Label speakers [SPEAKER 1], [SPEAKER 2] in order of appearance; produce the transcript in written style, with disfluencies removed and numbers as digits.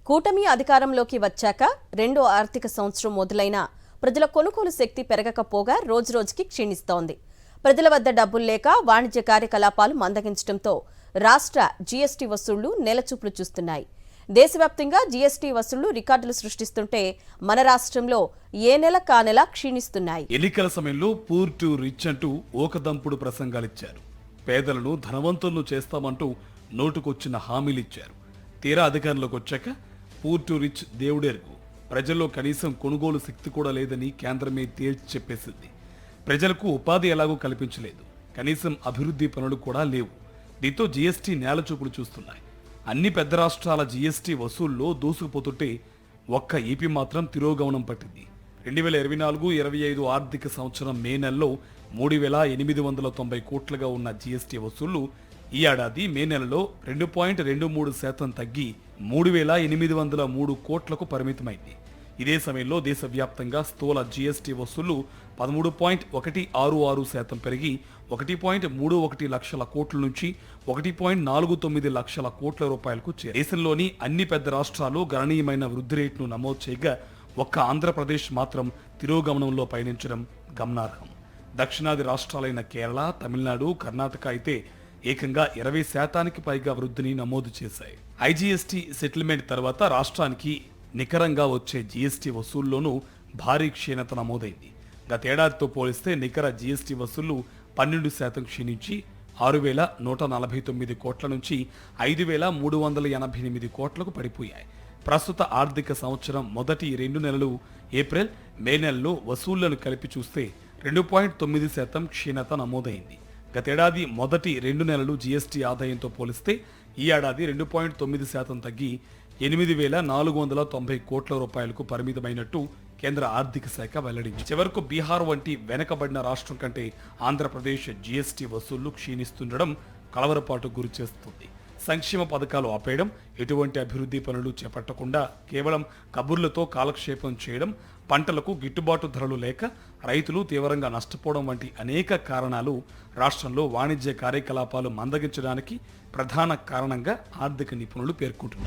[SPEAKER 1] కూటమి అధికారంలోకి వచ్చాక రెండో ఆర్థిక సంవత్సరం మొదలైన ప్రజల కొనుగోలు శక్తి పెరగకపోగా రోజురోజుకి క్షీణిస్తోంది. ప్రజల వద్ద డబ్బులు లేక వాణిజ్య కార్యకలాపాలు మందగించడంతో రాష్ట్ర జీఎస్టీ వసూళ్లు నెలచూపులు చూస్తున్నాయి. దేశవ్యాప్తంగా జీఎస్టీ వసూళ్లు రికార్డులు సృష్టిస్తుంటే మన రాష్ట్రంలో ఏ నెల కానెల క్షీణిస్తున్నాయి.
[SPEAKER 2] ఎన్నికల సమయంలో పూర్ టు రిచ్ అంటూ ఓకదంపుడు ప్రసంగాలిచ్చారు. పేదలను ధనవంతులను చేస్తామంటూ నోటుకొచ్చిన హామీలిచ్చారు. తీరా అధికారంలోకి వచ్చాక పూర్ టు రిచ్ దేవుడెరుగు, ప్రజల్లో కనీసం కొనుగోలు శక్తి కూడా లేదని కేంద్రమే తేల్చి చెప్పేసింది. ప్రజలకు ఉపాధి ఎలాగూ కల్పించలేదు, కనీసం అభివృద్ధి పనులు కూడా లేవు. దీంతో జీఎస్టీ నేలచూపులు చూస్తున్నాయి. అన్ని పెద్ద రాష్ట్రాల జీఎస్టీ వసూల్లో దూసుకుపోతుంటే ఒక్క ఏపీ మాత్రం తిరోగమనం పట్టింది. 2024-25 ఆర్థిక సంవత్సరం మే నెలలో 3,890 కోట్లుగా ఉన్న జీఎస్టీ వసూళ్లు ఈ ఏడాది మే నెలలో 2.23% తగ్గి 3,803 కోట్లకు పరిమితమైంది. ఇదే సమయంలో దేశవ్యాప్తంగా స్థూల జీఎస్టీ వసూళ్లు 13.166% పెరిగి 1.31 లక్షల కోట్ల నుంచి 1.49 లక్షల కోట్ల రూపాయలకు చేరాయి. దేశంలోని అన్ని పెద్ద రాష్ట్రాలు గణనీయమైన వృద్ధి రేటును నమోదు చేయగా ఒక్క ఆంధ్రప్రదేశ్ మాత్రం తిరోగమనంలో పయనించడం గమనార్హం. దక్షిణాది రాష్ట్రాలైన కేరళ, తమిళనాడు, కర్ణాటక అయితే ఏకంగా 20% పైగా వృద్ధిని నమోదు చేశాయి. ఐజీఎస్టీ సెటిల్మెంట్ తర్వాత రాష్ట్రానికి నికరంగా వచ్చే జీఎస్టీ వసూల్లోనూ భారీ క్షీణత నమోదైంది. గతేడాదితో పోలిస్తే నికర జీఎస్టీ వసూళ్లు 12% క్షీణించి 6,149 కోట్ల నుంచి 5,388 కోట్లకు పడిపోయాయి. ప్రస్తుత ఆర్థిక సంవత్సరం మొదటి 2 నెలలు ఏప్రిల్, మే నెలలో వసూళ్లను కలిపి చూస్తే 2.9% క్షీణత నమోదైంది. గతేడాది మొదటి 2 నెలలు జీఎస్టీ ఆదాయంతో పోలిస్తే ఈ ఏడాది 2.9% తగ్గి 8,490 కోట్ల రూపాయలకు పరిమితమైనట్టు కేంద్ర ఆర్థిక శాఖ వెల్లడించింది. చివరకు బీహార్ వంటి వెనకబడిన రాష్ట్రం కంటే ఆంధ్రప్రదేశ్ జీఎస్టీ వసూళ్లు క్షీణిస్తుండడం కలవరపాటు గురి చేస్తుంది. సంక్షేమ పథకాలు ఆపేయడం, ఎటువంటి అభివృద్ధి పనులు చేపట్టకుండా కేవలం కబుర్లతో కాలక్షేపం చేయడం, పంటలకు గిట్టుబాటు ధరలు లేక రైతులు తీవ్రంగా నష్టపోవడం వంటి అనేక కారణాలు రాష్ట్రంలో వాణిజ్య కార్యకలాపాలు మందగించడానికి ప్రధాన కారణంగా ఆర్థిక నిపుణులు పేర్కొంటున్నారు.